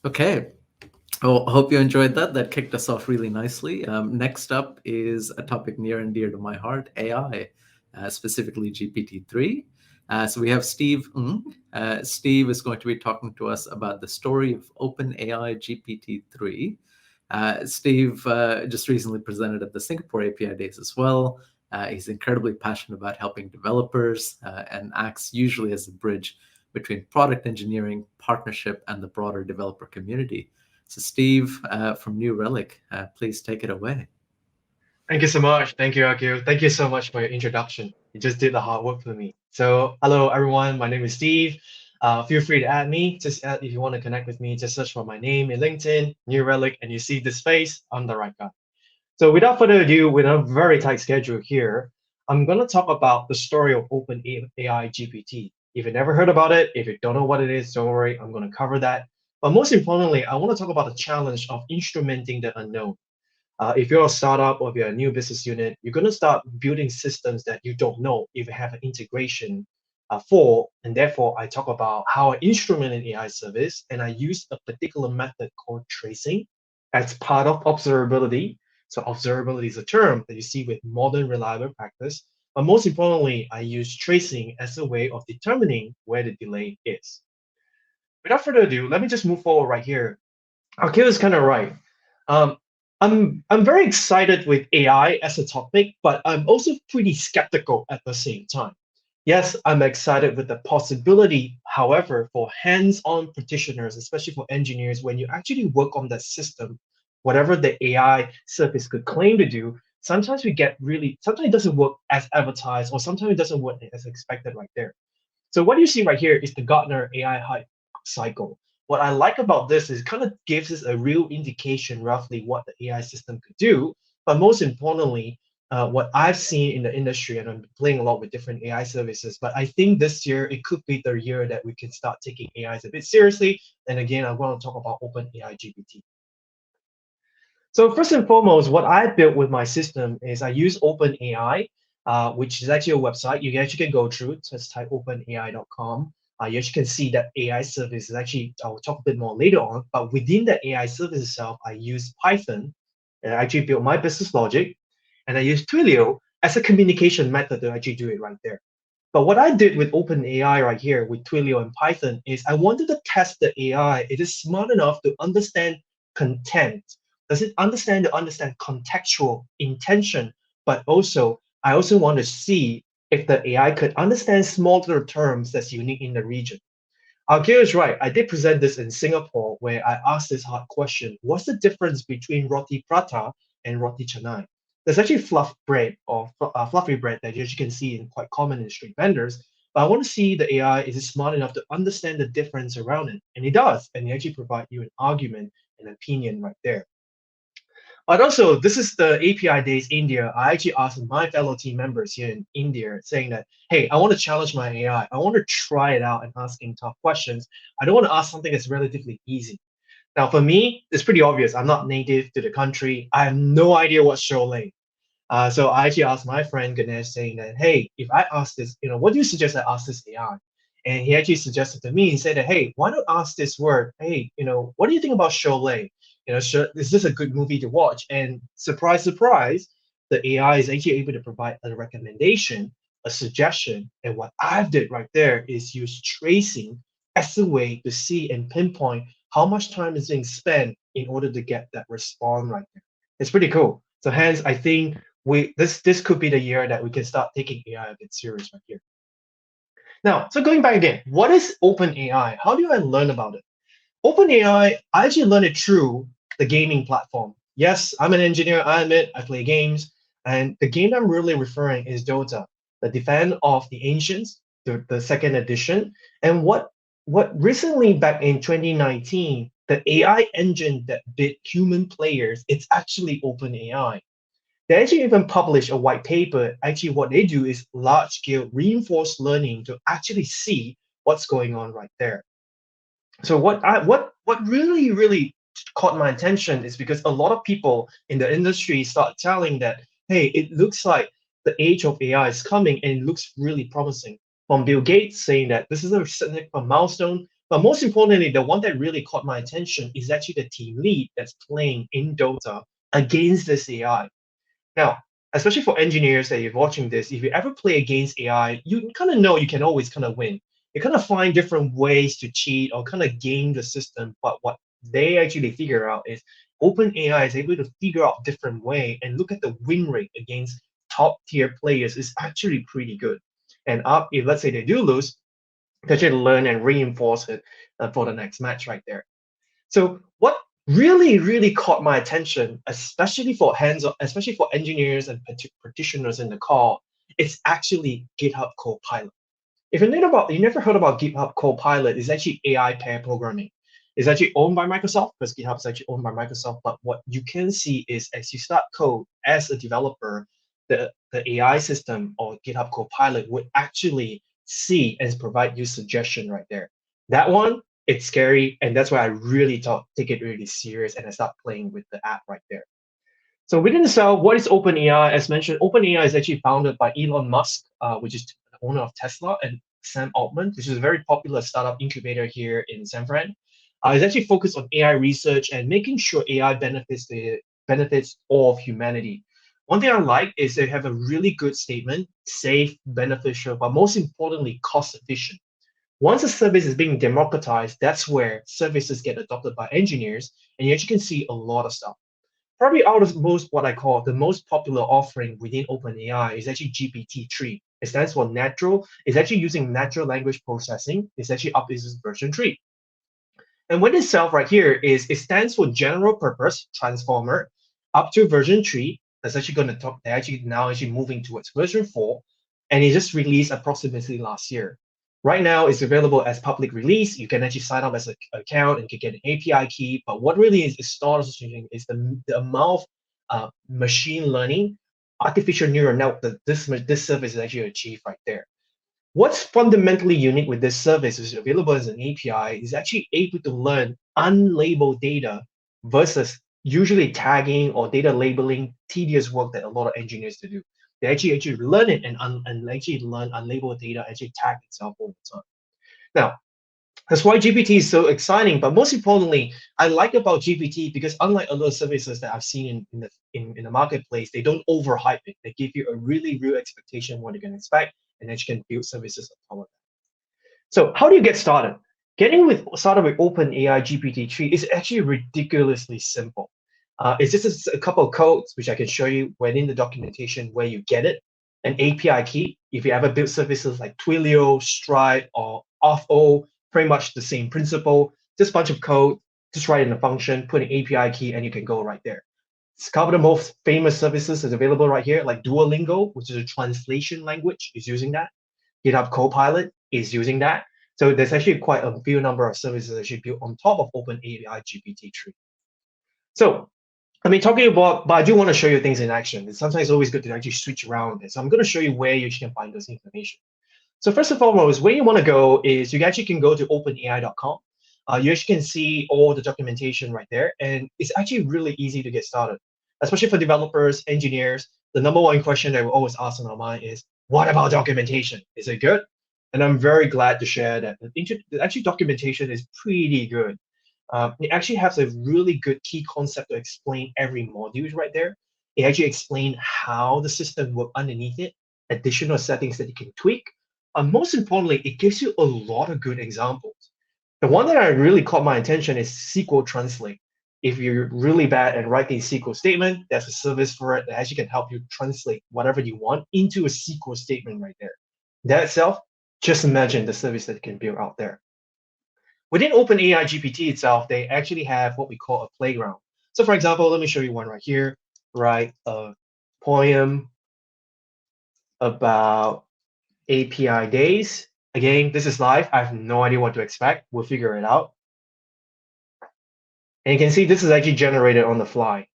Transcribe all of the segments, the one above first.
Okay. Well, I hope you enjoyed that. That kicked us off really nicely. Next up is a topic near and dear to my heart, AI, specifically GPT-3. So we have Steve Ng. Steve is going to be talking to us about the story of OpenAI GPT-3. Steve just recently presented at the Singapore API Days as well. He's incredibly passionate about helping developers and acts usually as a bridge between product engineering, partnership, and the broader developer community. So, Steve from New Relic, please take it away. Thank you so much. Thank you, Akil. Thank you so much for your introduction. You just did the hard work for me. So, hello everyone. My name is Steve. Feel free to add me. Just add if you want to connect with me. Just search for my name in LinkedIn, New Relic, and you see this face. I'm the right guy. So, without further ado, with a very tight schedule here, I'm going to talk about the story of OpenAI GPT. If you never heard about it, if you don't know what it is, don't worry. I'm going to cover that. But most importantly, I want to talk about the challenge of instrumenting the unknown. If you're a startup or if you're a new business unit, you're going to start building systems that you don't know if you have an integration for. And therefore, I talk about how I instrument an AI service and I use a particular method called tracing as part of observability. So, observability is a term that you see with modern reliable practice. But most importantly, I use tracing as a way of determining where the delay is. Without further ado, let me just move forward right here. Akil is kind of right. Um, I'm very excited with AI as a topic, but I'm also pretty skeptical at the same time. Yes, I'm excited with the possibility. However, for hands-on practitioners, especially for engineers, when you actually work on that system, whatever the AI service could claim to do, sometimes it doesn't work as advertised, or sometimes it doesn't work as expected right there. So what you see right here is the Gartner AI hype cycle. What I like about this is it kind of gives us a real indication roughly what the AI system could do. But most importantly, what I've seen in the industry, and I'm playing a lot with different AI services, but I think this year it could be the year that we can start taking AIs a bit seriously. And again, I want to talk about OpenAI GPT. So first and foremost, what I built with my system is I use OpenAI, which is actually a website you actually can go through. Just type openai.com. You actually can see that AI service is actually, I'll talk a bit more later on, but within the AI service itself, I use Python and I actually built my business logic, and I use Twilio as a communication method to actually do it right there. But what I did with OpenAI right here with Twilio and Python is I wanted to test the AI. It is smart enough to understand content. Does it understand contextual intention? But also, I also want to see if the AI could understand smaller terms that's unique in the region. Alkir is right. I did present this in Singapore where I asked this hard question. What's the difference between roti prata and roti canai? There's actually fluff bread or fluffy bread that you actually can see in quite common in street vendors. But I want to see the AI, is it smart enough to understand the difference around it? And it does. And it actually provide you an argument, an opinion right there. But also, this is the API Days India. I actually asked my fellow team members here in India, saying that, hey, I want to challenge my AI. I want to try it out and asking tough questions. I don't want to ask something that's relatively easy. Now, for me, it's pretty obvious. I'm not native to the country. I have no idea what Sholay. So I actually asked my friend Ganesh, saying that, hey, if I ask this, what do you suggest I ask this AI? And he actually suggested to me, he said that, hey, why not ask this word? Hey, what do you think about Sholay? Is this a good movie to watch? And surprise, surprise, the AI is actually able to provide a recommendation, a suggestion. And what I've did right there is use tracing as a way to see and pinpoint how much time is being spent in order to get that response right there. It's pretty cool. So hence, I think this could be the year that we can start taking AI a bit serious right here. Now, so going back again, what is OpenAI? How do I learn about it? OpenAI, I actually learned it through the gaming platform. Yes, I'm an engineer, I admit, I play games, and the game I'm really referring is Dota, the Defense of the Ancients, the second edition. And what recently back in 2019, the AI engine that beat human players, it's actually OpenAI. They actually even publish a white paper. Actually, what they do is large scale reinforced learning to actually see what's going on right there. So what really caught my attention is because a lot of people in the industry start telling that, hey, it looks like the age of AI is coming and it looks really promising. From Bill Gates saying that this is a significant milestone, But most importantly, the one that really caught my attention is actually the team lead that's playing in Dota against this AI. Now, especially for engineers that you're watching this, if you ever play against AI, you kind of know you can always kind of win. You kind of find different ways to cheat or kind of game the system. But what they actually figure out is OpenAI is able to figure out different way and look at the win rate against top tier players is actually pretty good. And up, if let's say they do lose, they actually learn and reinforce it for the next match right there. So what really, really caught my attention, especially for especially for engineers and practitioners in the call, it's actually GitHub Copilot. If you never heard about GitHub Copilot, it's actually AI pair programming. It's actually owned by Microsoft because GitHub is actually owned by Microsoft. But what you can see is as you start code as a developer, the AI system or GitHub Copilot would actually see and provide you suggestion right there. That one, it's scary, and that's why I really take it really serious and I start playing with the app right there. So within the cell, what is OpenAI? As mentioned, OpenAI is actually founded by Elon Musk, which is the owner of Tesla, and Sam Altman, which is a very popular startup incubator here in San Fran. It's actually focused on AI research and making sure AI benefits all of humanity. One thing I like is they have a really good statement, safe, beneficial, but most importantly, cost efficient. Once a service is being democratized, that's where services get adopted by engineers, and you actually can see a lot of stuff. Probably out of most what I call the most popular offering within OpenAI is actually GPT-3. It stands for natural. It's actually using natural language processing. It's actually up is version 3. And what itself right here is it stands for general purpose transformer up to version 3. That's actually going to talk, they're actually now actually moving towards version 4. And it just released approximately last year. Right now, it's available as public release. You can actually sign up as an account and can get an API key. But what really is astonishing is the amount of machine learning, artificial neural net that this service is actually achieved right there. What's fundamentally unique with this service is available as an API is actually able to learn unlabeled data versus usually tagging or data labeling tedious work that a lot of engineers to do. They actually learn it and actually learn unlabeled data, actually tag itself all the time. Now, that's why GPT is so exciting. But most importantly, I like about GPT because unlike other services that I've seen in the marketplace, they don't overhype it. They give you a really real expectation of what you can expect, and then you can build services on top of that. So how do you get started? Started with OpenAI GPT-3 is actually ridiculously simple. It's just a couple of codes which I can show you within the documentation where you get it. An API key. If you ever build services like Twilio, Stripe, or Auth0, pretty much the same principle. Just a bunch of code, just write in a function, put an API key, and you can go right there. It's a couple of the most famous services is available right here, like Duolingo, which is a translation language, is using that. GitHub Copilot is using that. So there's actually quite a few number of services actually built on top of OpenAI GPT-3. So I mean, talking about, but I do want to show you things in action. It's sometimes always good to actually switch around it. So I'm going to show you where you can find this information. So first and foremost, where you want to go is you actually can go to openai.com. You actually can see all the documentation right there, and it's actually really easy to get started, especially for developers, engineers. The number one question that we always ask in our mind is, what about documentation? Is it good? And I'm very glad to share that actually documentation is pretty good. It actually has a really good key concept to explain every module right there. It actually explains how the system works underneath it, additional settings that you can tweak. Most importantly, it gives you a lot of good examples. The one that I really caught my attention is SQL Translate. If you're really bad at writing SQL statement, there's a service for it that actually can help you translate whatever you want into a SQL statement right there. That itself, just imagine the service that you can build out there. Within OpenAI GPT itself, they actually have what we call a playground. So for example, let me show you one right here. Write a poem about API days. Again, this is live. I have no idea what to expect. We'll figure it out. And you can see this is actually generated on the fly.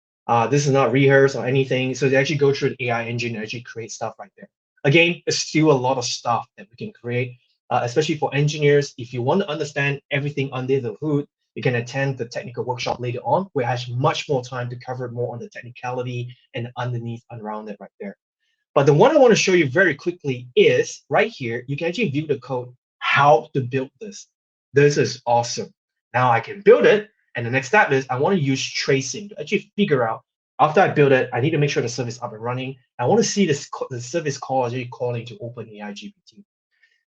This is not rehearsed or anything. So they actually go through the AI engine and actually create stuff right there. Again, there's still a lot of stuff that we can create, especially for engineers. If you want to understand everything under the hood, you can attend the technical workshop later on, where it has much more time to cover more on the technicality and underneath around it right there. But the one I want to show you very quickly is right here. You can actually view the code, how to build this. This is awesome. Now I can build it. And the next step is I want to use tracing to actually figure out after I build it, I need to make sure the service is up and running. I want to see this the service call is actually calling to OpenAI GPT.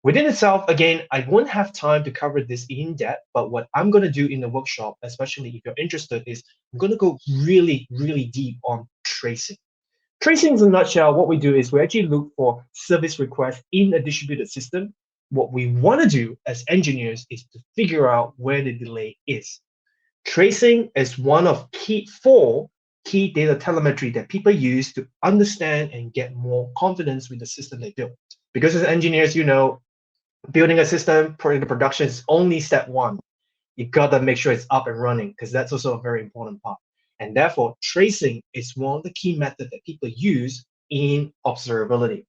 Within itself, again, I won't have time to cover this in depth, but what I'm going to do in the workshop, especially if you're interested, is I'm going to go really, really deep on tracing. Tracing in a nutshell, what we do is we actually look for service requests in a distributed system. What we want to do as engineers is to figure out where the delay is. Tracing is one of four key data telemetry that people use to understand and get more confidence with the system they build. Because as engineers, building a system, putting the production is only step one. You gotta make sure it's up and running because that's also a very important part. And therefore, tracing is one of the key methods that people use in observability.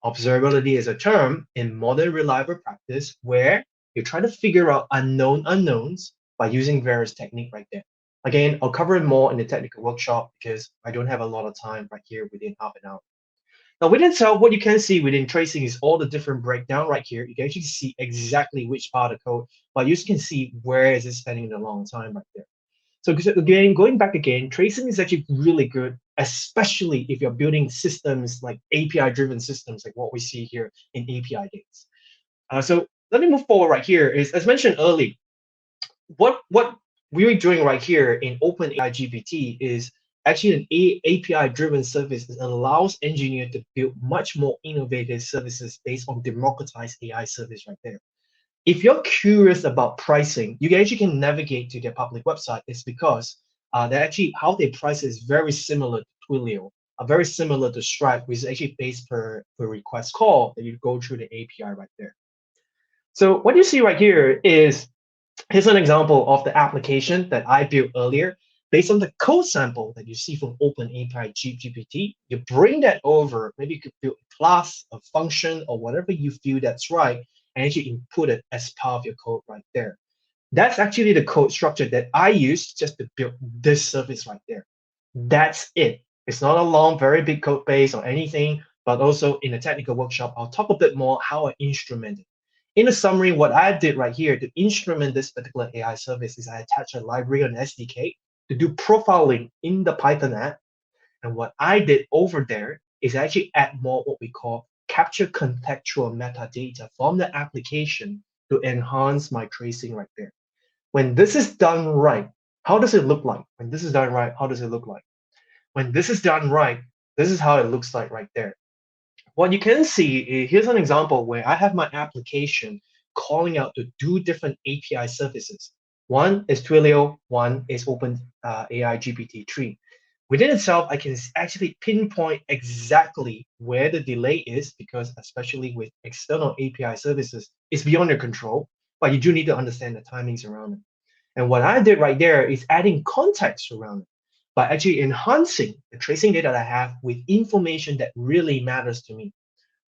Observability is a term in modern reliable practice where you try to figure out unknown unknowns by using various techniques right there. Again, I'll cover it more in the technical workshop because I don't have a lot of time right here within half an hour. Now within Cell, what you can see within tracing is all the different breakdown right here. You can actually see exactly which part of code, but you can see where is it spending the long time right there. So again, going back again, tracing is actually really good, especially if you're building systems like API-driven systems, like what we see here in API gates. So let me move forward right here. Is as mentioned earlier, what we're doing right here in OpenAI GPT is actually an API-driven service that allows engineers to build much more innovative services based on democratized AI service right there. If you're curious about pricing, you actually can navigate to their public website. It's because they actually how they price is very similar to Twilio, very similar to Stripe, which is actually based per request call that you go through the API right there. So what you see right here is here's an example of the application that I built earlier. Based on the code sample that you see from OpenAI GPT, you bring that over. Maybe you could build a class, a function, or whatever you feel that's right, and actually input it as part of your code right there. That's actually the code structure that I use just to build this service right there. That's it. It's not a long, very big code base or anything, but also in a technical workshop, I'll talk a bit more how I instrument it. In a summary, what I did right here to instrument this particular AI service is I attached a library on SDK to do profiling in the Python app. And what I did over there is actually add more what we call capture contextual metadata from the application to enhance my tracing right there. When this is done right, how does it look like? When this is done right, how does it look like? When this is done right, this is how it looks like right there. What you can see, here's an example where I have my application calling out to two different API services. One is Twilio, one is OpenAI GPT-3. Within itself, I can actually pinpoint exactly where the delay is because especially with external API services, it's beyond your control, but you do need to understand the timings around it. And what I did right there is adding context around it by actually enhancing the tracing data that I have with information that really matters to me.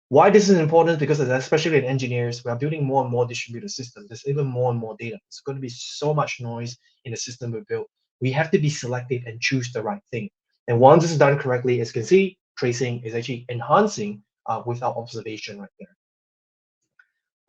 Why this is important? Because especially in engineers, we are building more and more distributed systems. There's even more and more data. There's going to be so much noise in the system we build. We have to be selective and choose the right thing. And once this is done correctly, as you can see, tracing is actually enhancing with our observation right there.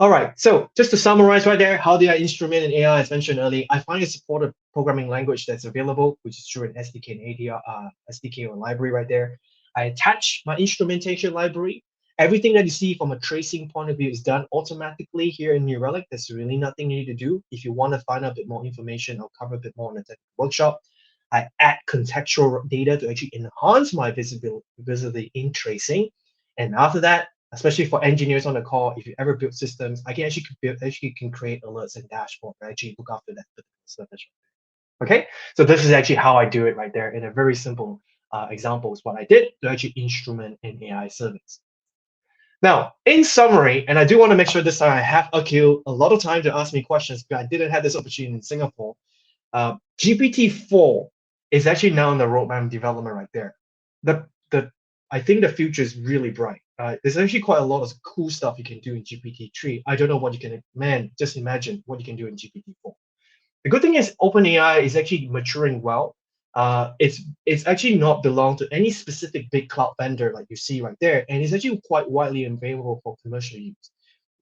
All right, so just to summarize right there, how do I instrument in AI? As mentioned earlier, I find a supported programming language that's available, which is through an SDK and ADR, SDK or library right there. I attach my instrumentation library. Everything that you see from a tracing point of view is done automatically here in New Relic. There's really nothing you need to do. If you want to find out a bit more information, I'll cover a bit more in the technical workshop. I add contextual data to actually enhance my visibility in tracing. And after that, especially for engineers on the call, if you ever build systems, I can actually can create alerts and dashboard and actually look after that service. Okay, so this is actually how I do it right there in a very simple example is what I did to actually instrument an AI service. Now, in summary, and I do want to make sure this time I have Akil a lot of time to ask me questions, but I didn't have this opportunity in Singapore. GPT-4 is actually now in the roadmap development right there. The I think the future is really bright. There's actually quite a lot of cool stuff you can do in GPT-3. I don't know what you can, man, just imagine what you can do in GPT-4. The good thing is OpenAI is actually maturing well. It's actually not belong to any specific big cloud vendor like you see right there, and it's actually quite widely available for commercial use.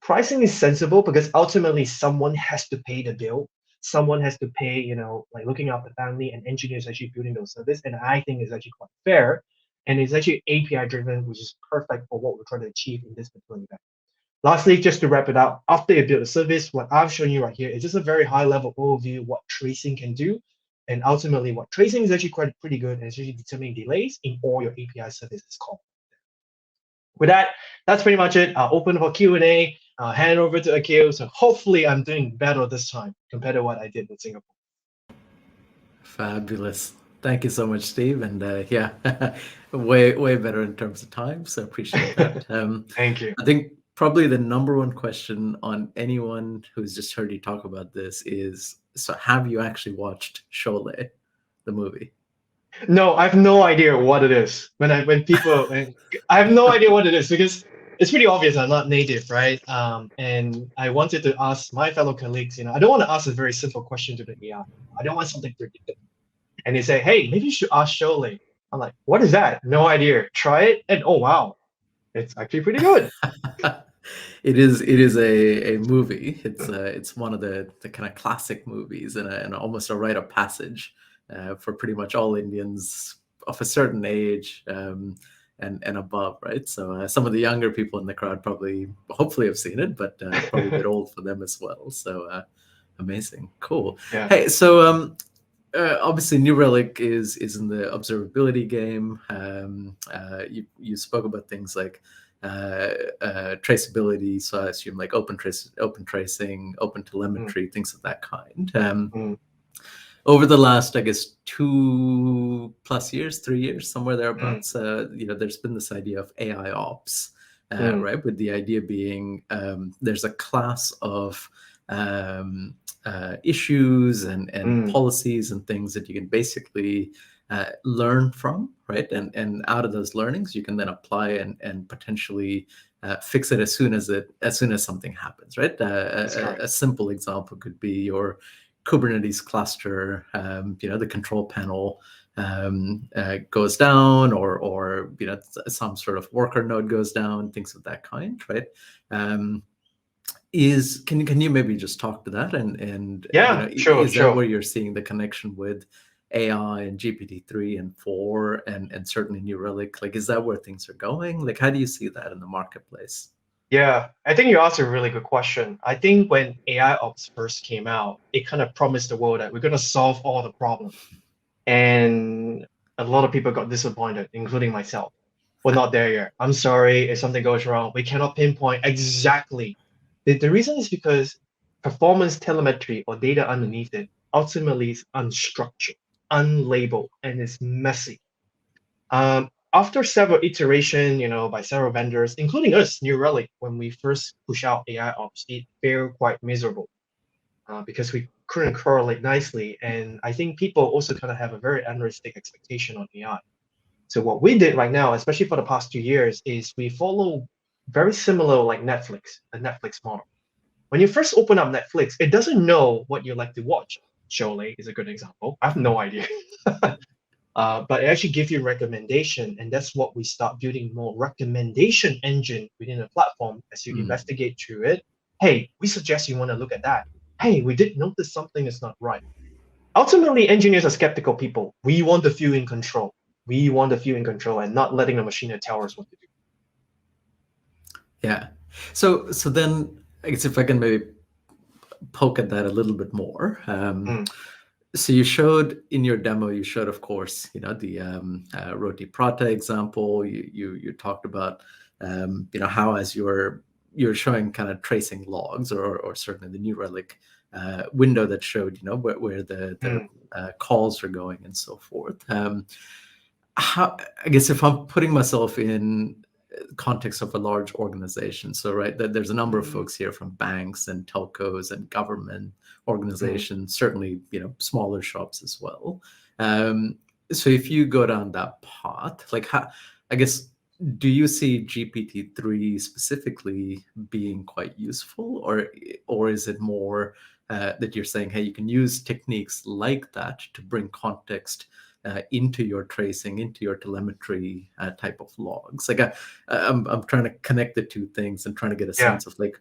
pricing is sensible because ultimately someone has to pay the bill. Someone has to pay, like looking after the family, and engineers actually building those service. And I think it's actually quite fair. And it's actually API driven, which is perfect for what we're trying to achieve in this particular event. Lastly, just to wrap it up, after you build a service, what I've shown you right here is just a very high level overview of what tracing can do. And ultimately, what tracing is actually quite pretty good, and it's actually determining delays in all your API services call. With that, that's pretty much it. I'll open for Q&A. I'll hand it over to Akil. So hopefully I'm doing better this time compared to what I did in Singapore. Fabulous. Thank you so much, Steve. And yeah, way better in terms of time. So appreciate that. Thank you. I think probably the number one question on anyone who's just heard you talk about this is, so have you actually watched Sholay, the movie? No, I have no idea what it is. I have no idea what it is because it's pretty obvious I'm not native, right? And I wanted to ask my fellow colleagues, I don't want to ask a very simple question to the AI. I don't want something predictable. And they say, hey, maybe you should ask Sholay. I'm like, what is that? No idea. Try it, and oh wow, it's actually pretty good. It is a movie. It's one of the kind of classic movies, and almost a rite of passage for pretty much all Indians of a certain age and above, right? So some of the younger people in the crowd probably, hopefully, have seen it, but probably a bit old for them as well. So amazing, cool. Yeah. Hey, so obviously, New Relic is in the observability game. You spoke about things like traceability, so I assume like open tracing, open telemetry, things of that kind. Mm, Over the last, I guess, 2+ years, 3 years, somewhere mm, thereabouts, there's been this idea of AI ops, mm, right? With the idea being there's a class of issues and mm. policies and things that you can basically learn from, right? And out of those learnings, you can then apply and potentially fix it as soon as something happens, right? That's correct. A simple example could be your Kubernetes cluster, the control panel goes down, or some sort of worker node goes down, things of that kind, right? Can you maybe just talk to that, and Yeah, sure, is that sure. where you're seeing the connection with AI and GPT-3 and 4 and certainly New Relic? Like, is that where things are going? Like, how do you see that in the marketplace? Yeah, I think you asked a really good question. I think when AI ops first came out, it kind of promised the world that we're going to solve all the problems. And a lot of people got disappointed, including myself. We're not there yet. I'm sorry if something goes wrong. We cannot pinpoint exactly. The reason is because performance telemetry or data underneath it ultimately is unstructured, unlabeled, and is messy. After several iteration, by several vendors, including us, New Relic, when we first push out AI ops, it fared quite miserable because we couldn't correlate nicely. And I think people also kind of have a very unrealistic expectation on AI. So what we did right now, especially for the past 2 years, is we follow very similar like Netflix, the Netflix model. When you first open up Netflix, it doesn't know what you like to watch. Sholay is a good example. I have no idea. But it actually gives you recommendation, and that's what we start building more recommendation engine within the platform as you Mm. investigate through it. Hey, we suggest you want to look at that. Hey, we did notice something is not right. Ultimately, engineers are skeptical people. We want to feel in control. We want to feel in control and not letting the machine tell us what to do. Yeah. So then, I guess if I can maybe poke at that a little bit more. Mm, So you showed in your demo, you showed, of course, the Roti Prata example. You talked about, how as you're showing kind of tracing logs, or certainly the New Relic window that showed, where the mm, calls are going and so forth. How, I guess if I'm putting myself in context of a large organization, so right, that there's a number of mm, folks here from banks and telcos and government mm. organizations, certainly smaller shops as well. So if you go down that path, like, how, I guess, do you see GPT-3 specifically being quite useful, or is it more that you're saying, hey, you can use techniques like that to bring context into your tracing, into your telemetry type of logs? Like, I'm trying to connect the two things and trying to get a Yeah. sense of, like,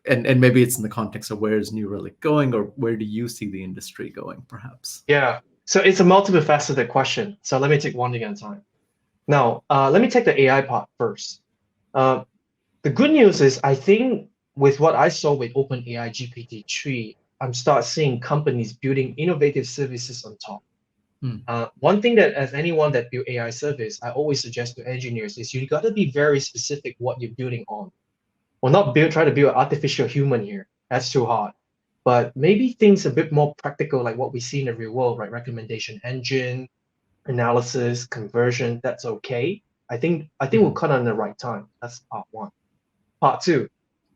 and maybe it's in the context of where is New Relic going, or where do you see the industry going, perhaps? Yeah. So it's a multifaceted question. So let me take one thing at a time. Now, let me take the AI part first. Uh, the good news is, I think with what I saw with OpenAI GPT-3, I'm start seeing companies building innovative services on top. One thing that as anyone that build AI service, I always suggest to engineers is you got to be very specific what you're building on. Well, not try to build an artificial human here. That's too hard. But maybe things a bit more practical, like what we see in the real world, right? Recommendation engine, analysis, conversion, that's okay. I think we'll cut on the right time. That's part one. Part two,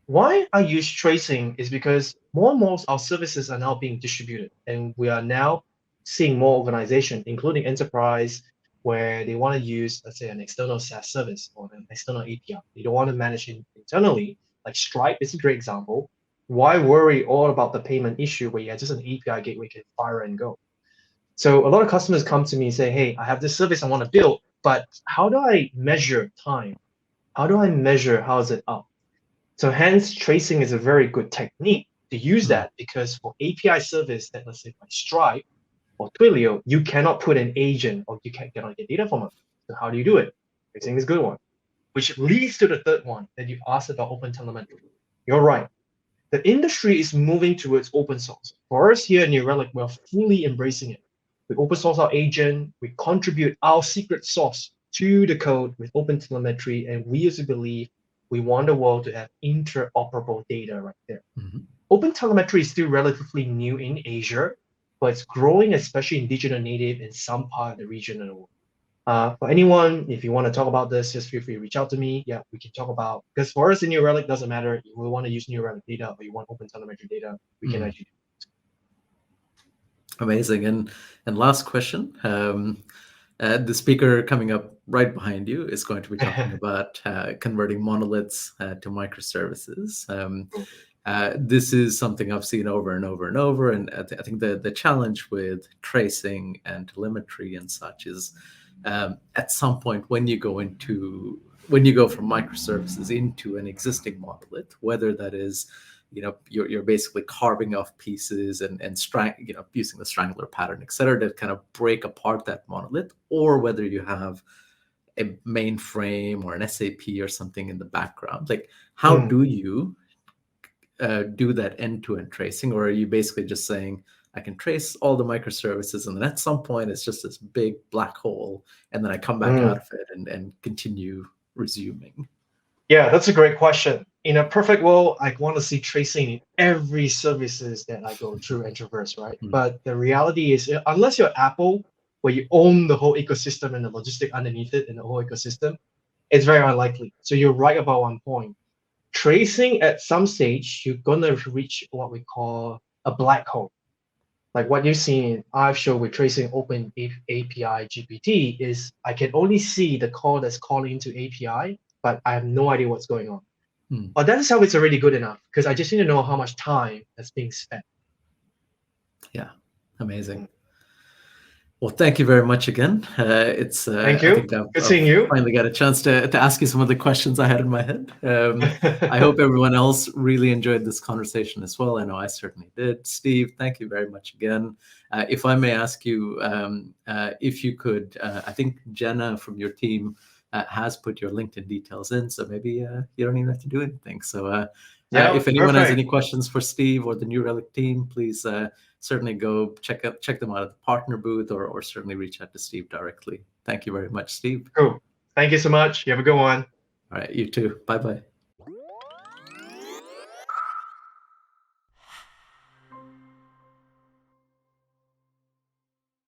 why I use tracing is because more and more of our services are now being distributed, and we are now seeing more organizations, including enterprise, where they want to use, let's say, an external SaaS service or an external API. They don't want to manage it internally. Like Stripe is a great example. Why worry all about the payment issue where you have just an API gateway you can fire and go? So a lot of customers come to me and say, hey, I have this service I want to build, but how do I measure time? How do I measure how is it up? So hence, tracing is a very good technique to use that, because for API service that, let's say, like Stripe or Twilio, you cannot put an agent or you cannot get data from it. So how do you do it? Tracing is a good one, which leads to the third one that you asked about open telemetry. You're right. The industry is moving towards open source. For us here in New Relic, we're fully embracing it. We open source our agent, we contribute our secret sauce to the code with open telemetry, and we also believe we want the world to have interoperable data right there. Open telemetry is still relatively new in Asia, but it's growing, especially in digital native in some part of the region of the world. For anyone, if you want to talk about this, just feel free to reach out to me. Yeah, we can talk about, because for us in New Relic, doesn't matter if we want to use New Relic data or you want open telemetry data, we can actually do it. Amazing. And last question. The speaker coming up right behind you is going to be talking about converting monoliths to microservices. This is something I've seen over and over and over. And I think the challenge with tracing and telemetry and such is at some point when you go from microservices into an existing monolith, whether that is, you're basically carving off pieces and using the strangler pattern, et cetera, to kind of break apart that monolith, or whether you have a mainframe or an SAP or something in the background. Like, how do you do that end-to-end tracing? Or are you basically just saying, I can trace all the microservices, and then at some point it's just this big black hole, and then I come back out of it and continue resuming? Yeah, that's a great question. In a perfect world, I want to see tracing in every services that I go through and traverse, right? But the reality is, unless you're Apple, where you own the whole ecosystem and the logistic underneath it and the whole ecosystem, it's very unlikely. So you're right about one point. Tracing at some stage, you're gonna reach what we call a black hole. Like what you see in our show with tracing Open API GPT is, I can only see the call that's calling into API, but I have no idea what's going on. But that is how it's already good enough, because I just need to know how much time that's being spent. Yeah, amazing. Well, thank you very much again. Thank you. I think Good seeing you. finally got a chance to ask you some of the questions I had in my head. I hope everyone else really enjoyed this conversation as well. I know I certainly did. Steve, thank you very much again. If I may ask you, if you could, I think Jenna from your team has put your LinkedIn details in, so maybe you don't even have to do anything. So if anyone has any questions for Steve or the New Relic team, please certainly go check them out at the partner booth, or certainly reach out to Steve directly. Thank you very much, Steve. Cool. Thank you so much. You have a good one. All right, you too. Bye-bye.